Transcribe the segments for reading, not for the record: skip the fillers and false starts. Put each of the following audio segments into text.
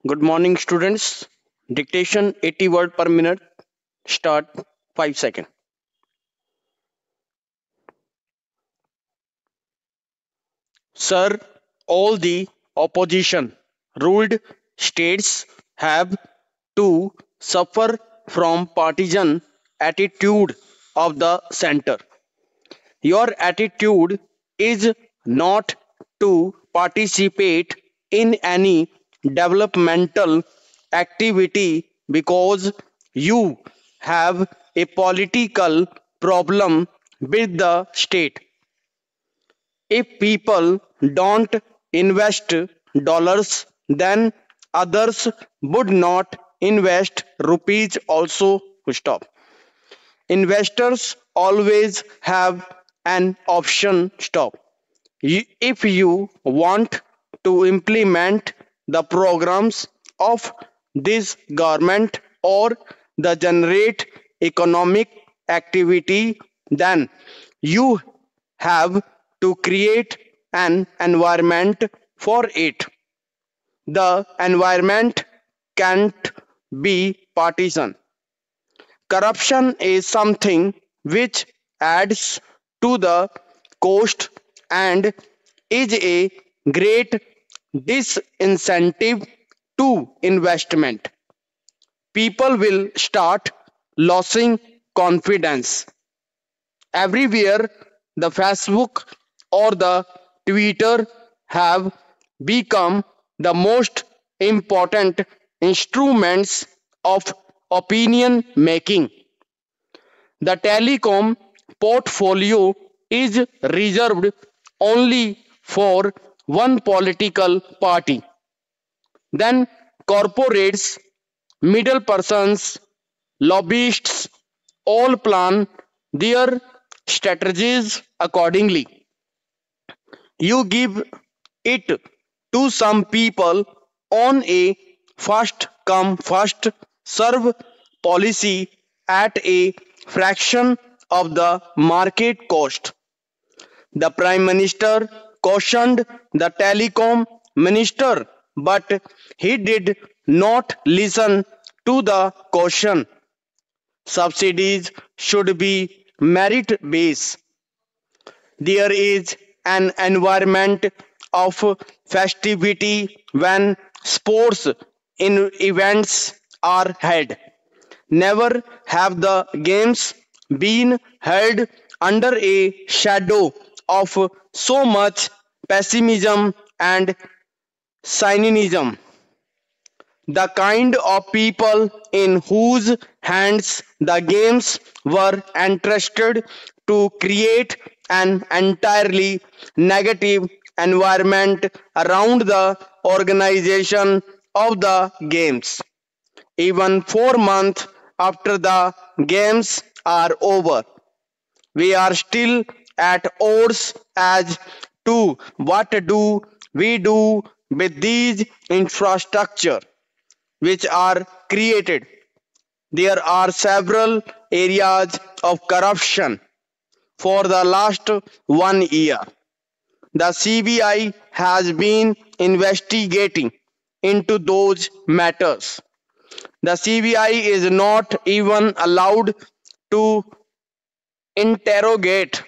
Good morning, students. Dictation 80 word per minute. Start 5 seconds. Sir, all the opposition ruled states have to suffer from partisan attitude of the center. Your attitude is not to participate in any developmental activity because you have a political problem with the state. If people don't invest dollars, then others would not invest rupees also. Stop. Investors always have an option. Stop. If you want to implement the programs of this government or the generate economic activity, then you have to create an environment for it. The environment can't be partisan. Corruption is something which adds to the cost and is a great disincentive to investment. People will start losing confidence. Everywhere the Facebook or the Twitter have become the most important instruments of opinion making. The telecom portfolio is reserved only for one political party. Then corporates, middle persons, lobbyists all plan their strategies accordingly. You give it to some people on a first come first serve policy at a fraction of the market cost. The Prime Minister cautioned the telecom minister, but he did not listen to the caution. Subsidies should be merit based. There is an environment of festivity when sports in events are held. Never have the games been held under a shadow of so much pessimism and cynicism. The kind of people in whose hands the games were entrusted to create an entirely negative environment around the organization of the games. Even 4 months after the games are over, we are still at odds as to what do we do with these infrastructure which are created. There are several areas of corruption for the last 1 year. The CBI has been investigating into those matters. The CBI is not even allowed to interrogate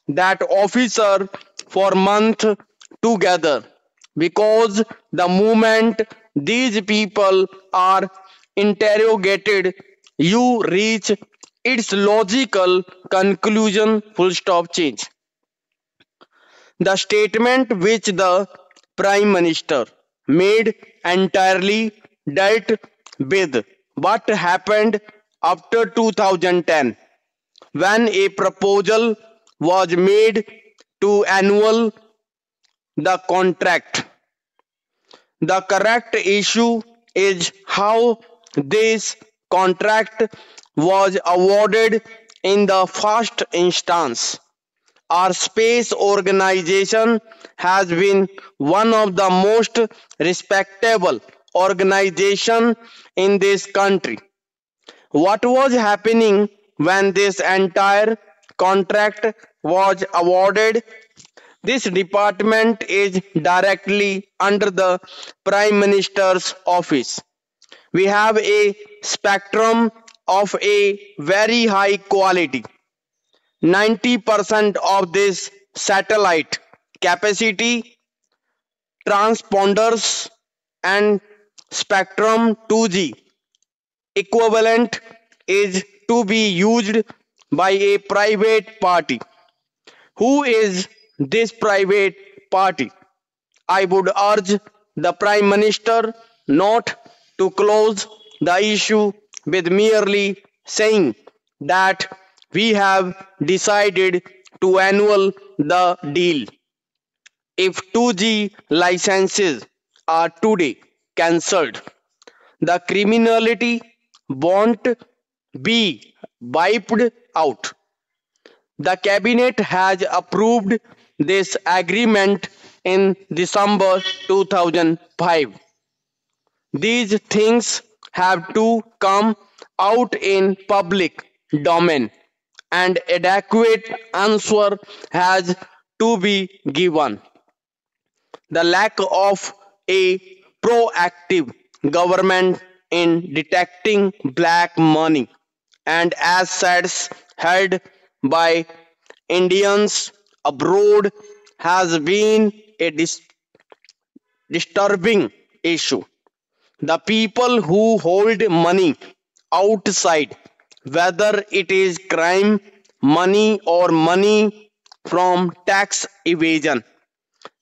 that officer for months together because the moment these people are interrogated, you reach its logical conclusion. Full stop. Change. The statement which the Prime Minister made entirely dealt with what happened after 2010 when a proposal was made to annul the contract. The correct issue is how this contract was awarded in the first instance. Our space organization has been one of the most respectable organization in this country. What was happening when this entire contract was awarded? This department is directly under the Prime Minister's office. We have a spectrum of a very high quality. 90% of this satellite capacity transponders and spectrum 2G equivalent is to be used by a private party. Who is this private party? I would urge the Prime Minister not to close the issue with merely saying that we have decided to annul the deal. If 2G licenses are today cancelled, the criminality won't be wiped out. The cabinet has approved this agreement in December 2005. These things have to come out in public domain and adequate answer has to be given. The lack of a proactive government in detecting black money and assets held by Indians abroad has been a disturbing issue. The people who hold money outside, whether it is crime money or money from tax evasion,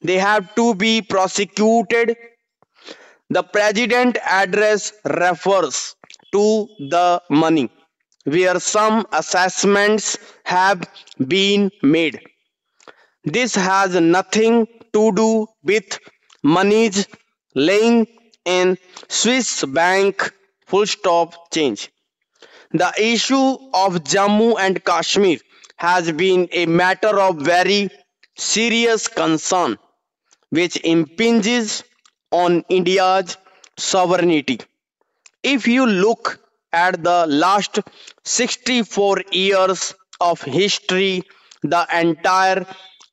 they have to be prosecuted. The president address refers to the money where some assessments have been made. This has nothing to do with monies lying in Swiss bank full stop change. The issue of Jammu and Kashmir has been a matter of very serious concern which impinges on India's sovereignty. If you look at the last 64 years of history, the entire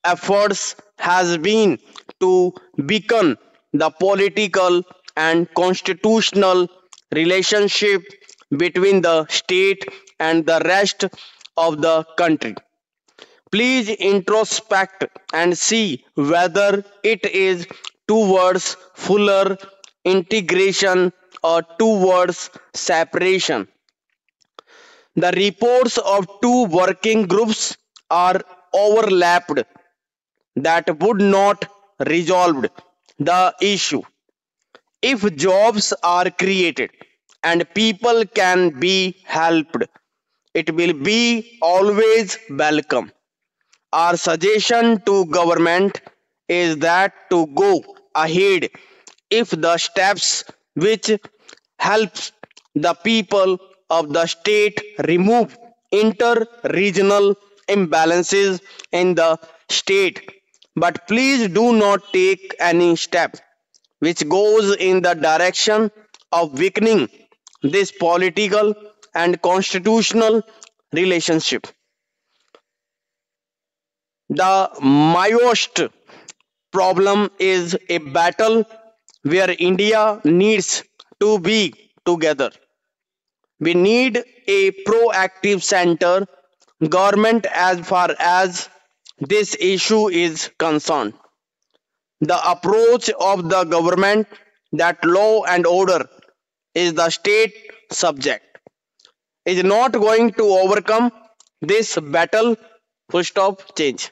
efforts has been to weaken the political and constitutional relationship between the state and the rest of the country. Please introspect and see whether it is towards fuller integration or towards separation. The reports of two working groups are overlapped that would not resolve the issue. If jobs are created and people can be helped, it will be always welcome. Our suggestion to government is that to go ahead if the steps which helps the people of the state remove inter-regional imbalances in the state. But please do not take any step which goes in the direction of weakening this political and constitutional relationship. The Maoist problem is a battle where India needs to be together. We need a proactive center government as far as this issue is concerned. The approach of the government that law and order is the state subject is not going to overcome this battle. Full stop change.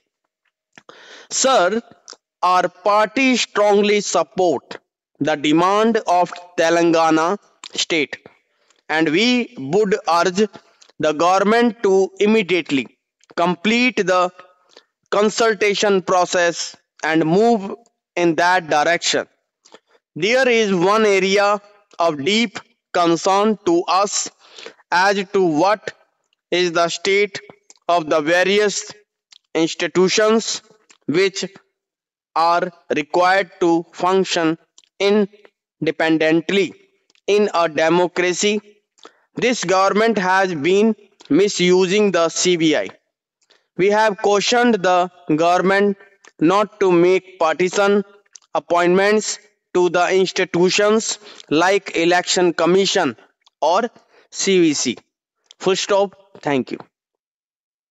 Sir, our party strongly support the demand of Telangana state and we would urge the government to immediately complete the consultation process and move in that direction. There is one area of deep concern to us as to what is the state of the various institutions which are required to function independently in a democracy. This government has been misusing the CBI. We have cautioned the government not to make partisan appointments to the institutions like Election Commission or CVC. Full stop. Thank you.